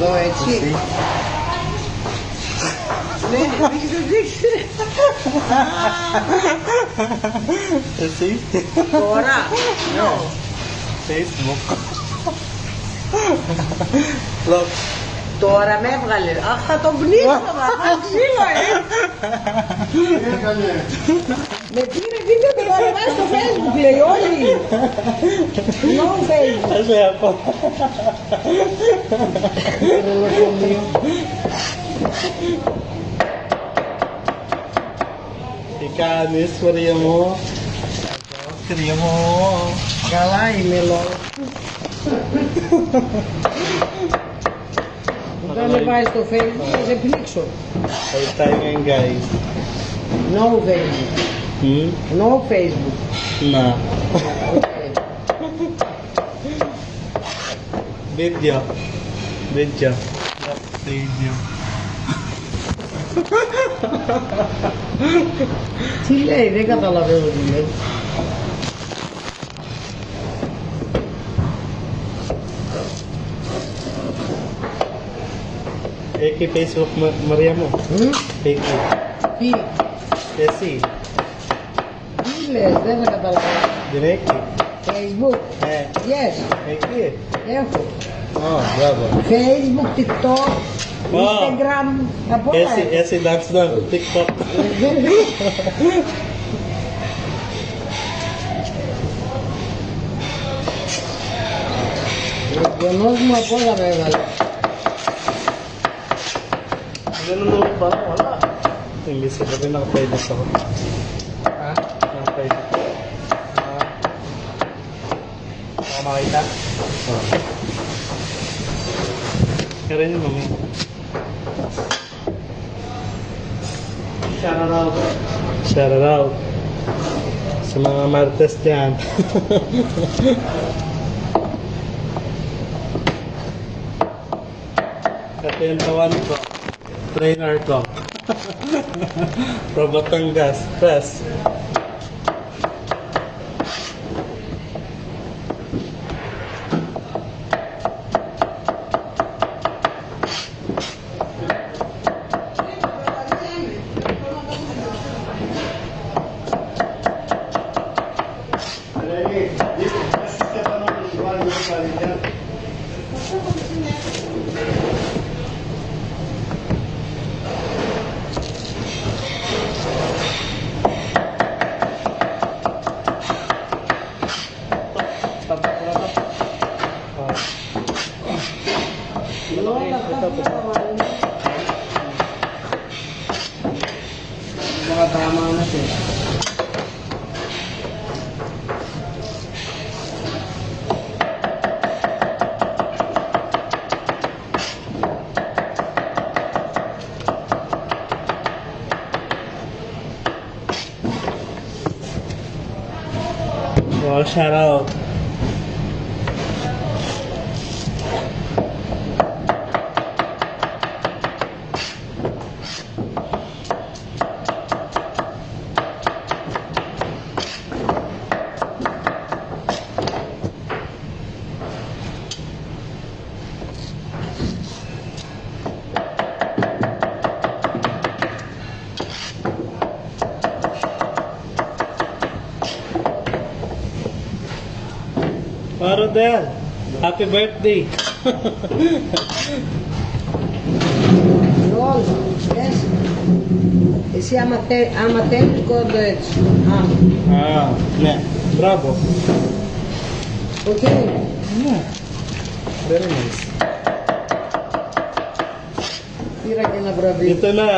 εδώ έτσι. Ναι, έχεις το δείξει. Εσύ. Τώρα, no. Facebook. Look. Τώρα με έβγαλε. Αχ, θα τον πνίξω, θα ξύλο, Με πήρε βίντεο και το ανεβάζει στο Facebook, λέει όλοι. No Facebook. Ας λέει αυτό. Τι κάνεις, κορία μου? Κορία μου. Καλά είμαι, λόγω. Δεν με βάζει στο Facebook, θα σε πνίξω. Hey, timing, guys. No Facebook. No Facebook. Να. Okay. Video. Video. Video. Τι λέει, δεν καταλαβαίνω τι λέει. Έχει Facebook, Μαρία μου. Έχει. Τι, Εσύ. τι λες, δεν θα καταλαβαίνω. Δεν έχει. Facebook, yes, Έχει. έχω. Μπράβο. Facebook, TikTok, Instagram, από όλα. Εσύ dance down, TikTok. Ο γονός μου από όλα με έβαλε. Δεν είναι πάρα πολλά. Hindi sila rin nakapwede sa ako. Ha? Nakapwede. Baka makita? Oo. Kaya rin yun, mami. Shout out. Shout out. Sa mga martes dyan. Ito yung tawan ko. Trainer ko. From Batangas. Press. Mga tama na siya. Oh, shout out. Rodel, happy birthday. Ρόλ, yes. Εσύ άμα θέλεις κόντο έτσι. Ναι, μπράβο. Οκ. Ναι. Very nice. Πήρα και ένα βραβείο. Ito na.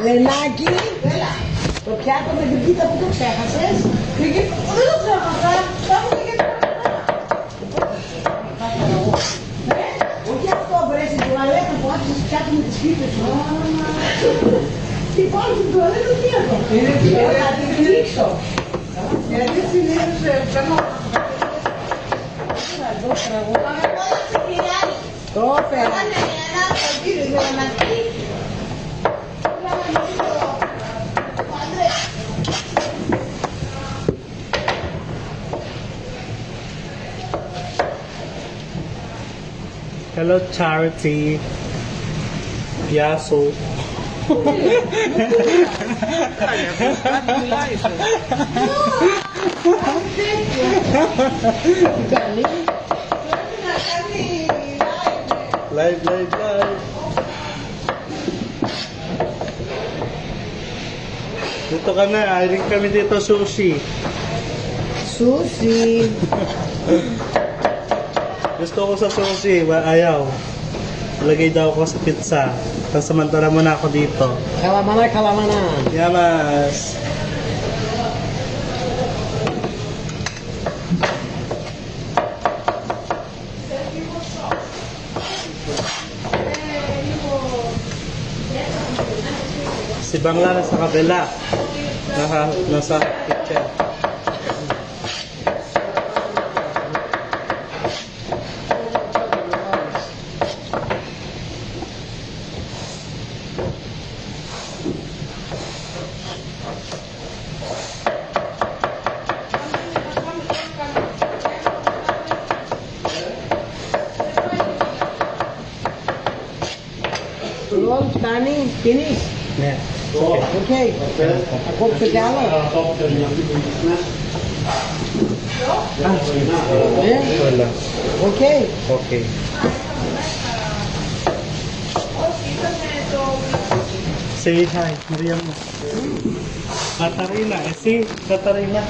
Λενάκι, το πιάτο με την πίτα που το ξέχασες. Δεν το ξέχασα. Πάμε και το όχι αυτό βρες την τουαλέτα που άφησες πιάτο με τις πίτες σου. Τι πάω στην τουαλέτα, τι αυτό. Θα την ρίξω. Γιατί συνήθως κάνω... Το έφερα. Hello, Charity. Piaso. Live. Dito kami, hiring kami dito sushi. Sushi. Gusto ko sa sushi, ayaw. Lagay daw ako sa pizza. Tapos samantala mo na ako dito. Kalamana. Yamas! Si Bangla nasa kabila. Nasa kitchen. Λοιπόν, φτάνει, φinish. Ναι. Οκ. Ακόψε κι άλλο. Wala. Οκ. Okay. Say hi, Miriam. Katarina, si Katarina.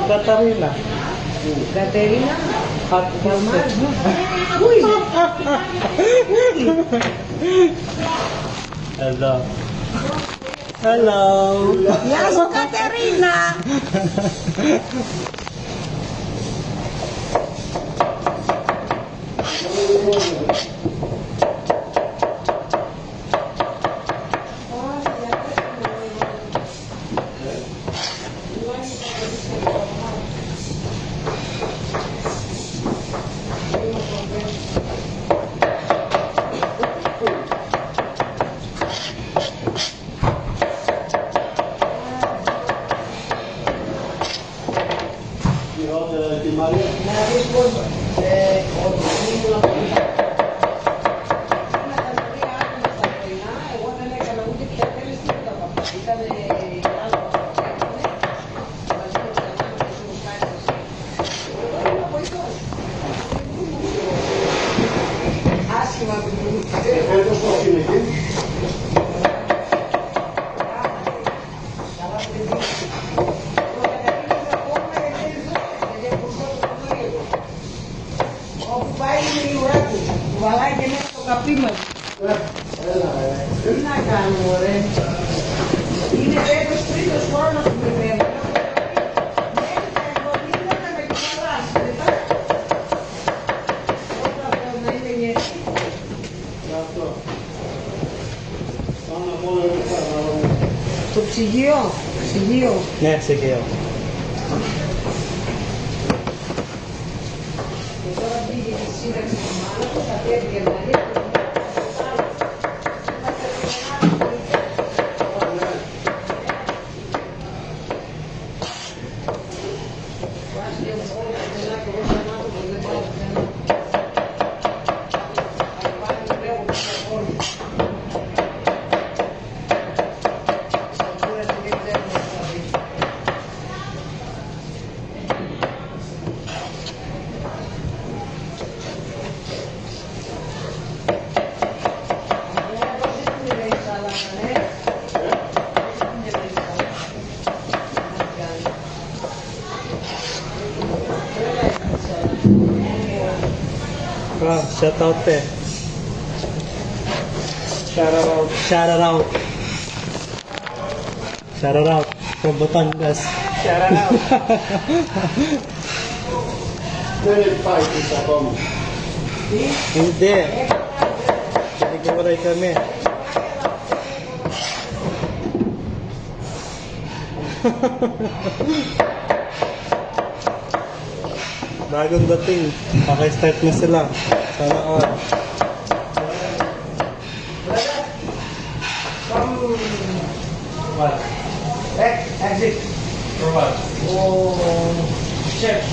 Katarina. Κατερίνα. Hot Uy. Hello. Hello. Γεια σου Κατερίνα. Να δεις πώς εγώ δεν έκανα ούτε πια τέλες τίποτα από αυτά. Ήταν άλλο άσχημα που βαλάει και μέσα στο καπί μας. Τι να κάνουμε, ρε. Είναι φέτος τρίτος χρόνος που με παίρνω. Μέχρι τα 70 θα με κουβαλάσει, μετά. Όταν θέλω να είναι γερή. Το ψυγείο. Ναι, sige. Και τώρα πήγε η σύνταξη του μάνα του, θα φέρει Γερμανία. Ah, shout out eh. Shout out. Shout out. From Batangas. Hindi. Nagkawaray kami. Bagong dating. Start na sila. Sana all. What? Exit. For what? Oh, chef.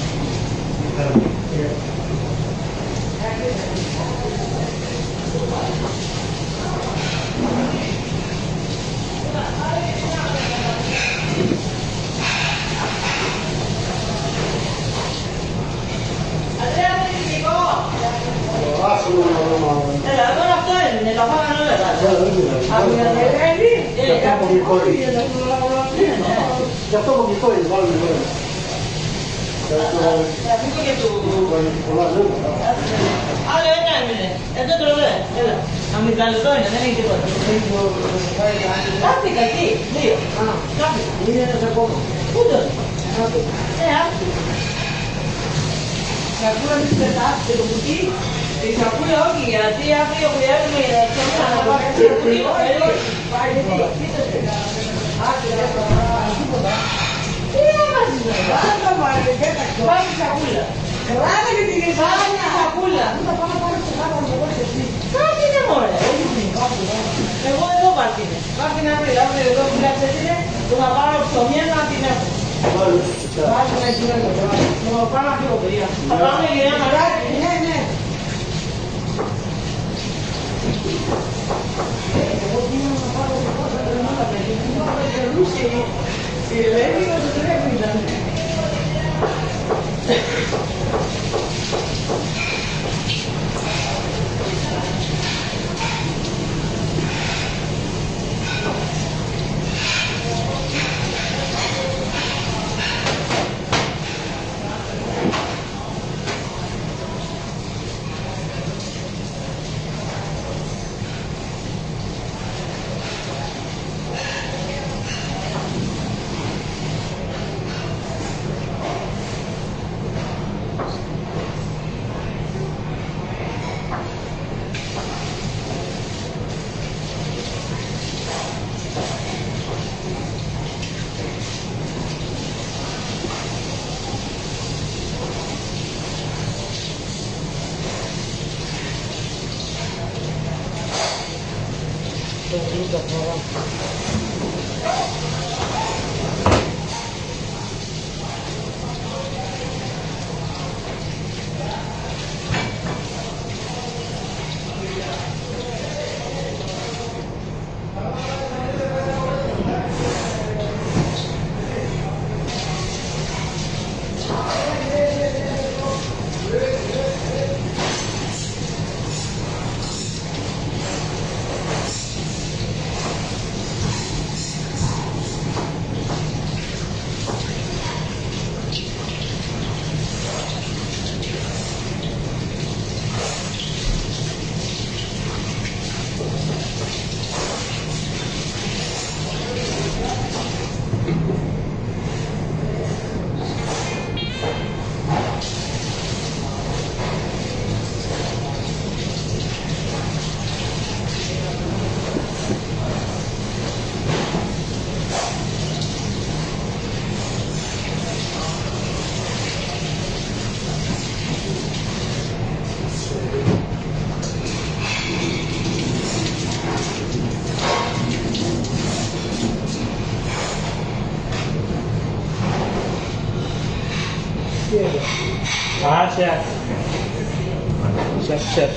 Chef. Chef.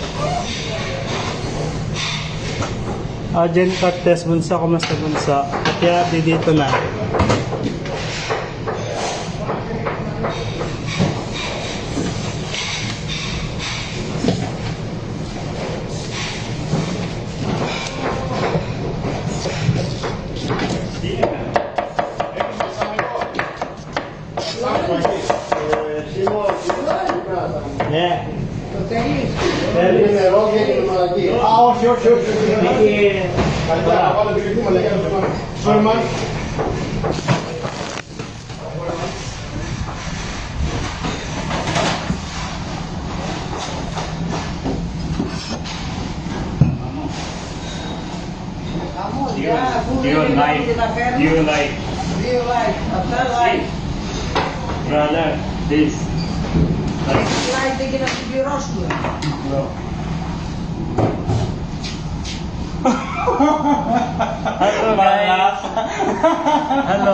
Jen Cortez, bunsa, kumusta bunsa? Kaya dito na. Yeah. Το θέλεις. Είναι νερό και είναι μαλακή. Α, όχι, όχι, όχι. Καλύτερα να βάλω την μαλακή. Σόρμαν. You like, Δύο like. Αυτά like. brother, this. Like δεν και να την πληρώσουμε. Hello guys. Hello.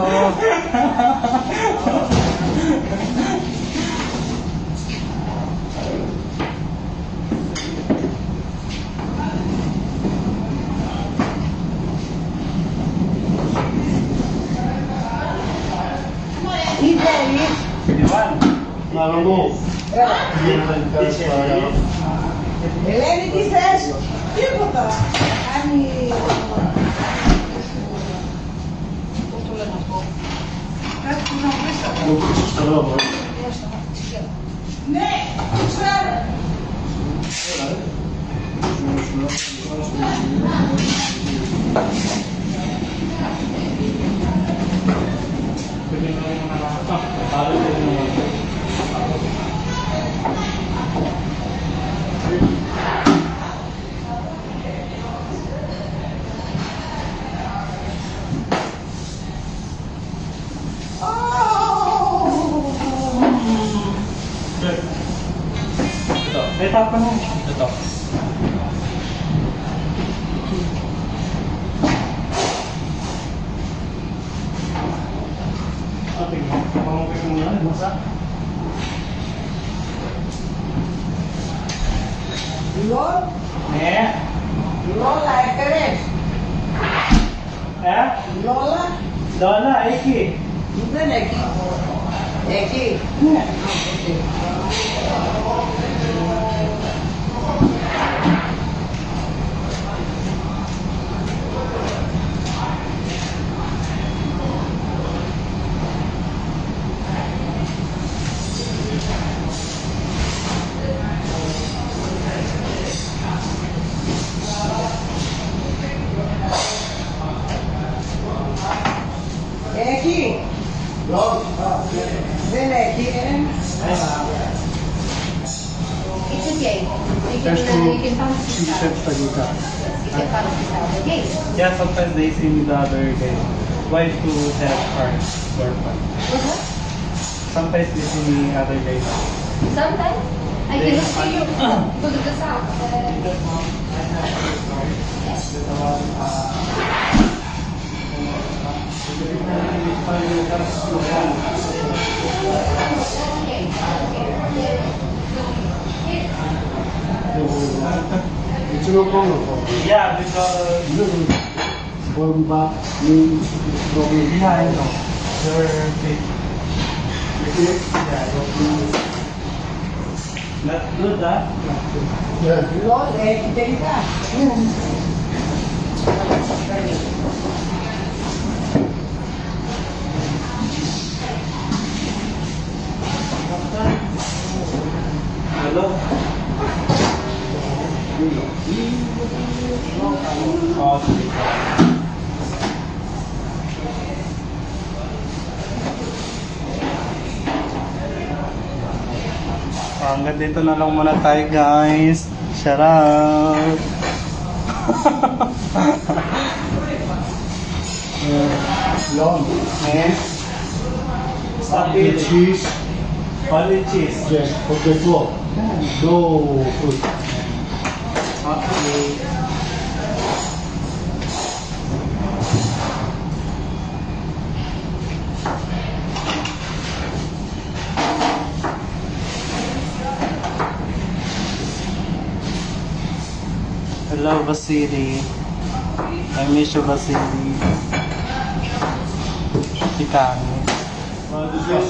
Τι θέλεις. Ivan. Να μου. Ελένη τι θες. Τίποτα. Κάνει... Πώς το λένε αυτό. Κάτι που να βρεις. Ναι, το ξέρω. Ito apa nih? Ito. Apa ini? Mau kayak muna masak? Lol, Nih. Lola, έκανες. Lola, Dona, iki. δεν είναι εκεί. Εκεί. Ναι. Εκεί. Δεν είναι εκεί, It's okay. You can find this out. You can find this out. Okay. Yeah, sometimes they see me the other day. Why to have cards for fun? Sometimes they see me other day. Sometimes I can look for you. Go to the south. Içine koyma. Yeah, because Bomba. yeah, I know. They're big. Not good, huh? Lol, εκεί τελικά. Hello? Hanggang dito na lang muna tayo guys. Shout out! Long. Eh? Sabi cheese. Only cheese. Yes, potato. No fruit. Okay. Hello, Vasily. I miss you, Vasily. Ikaw. What is this?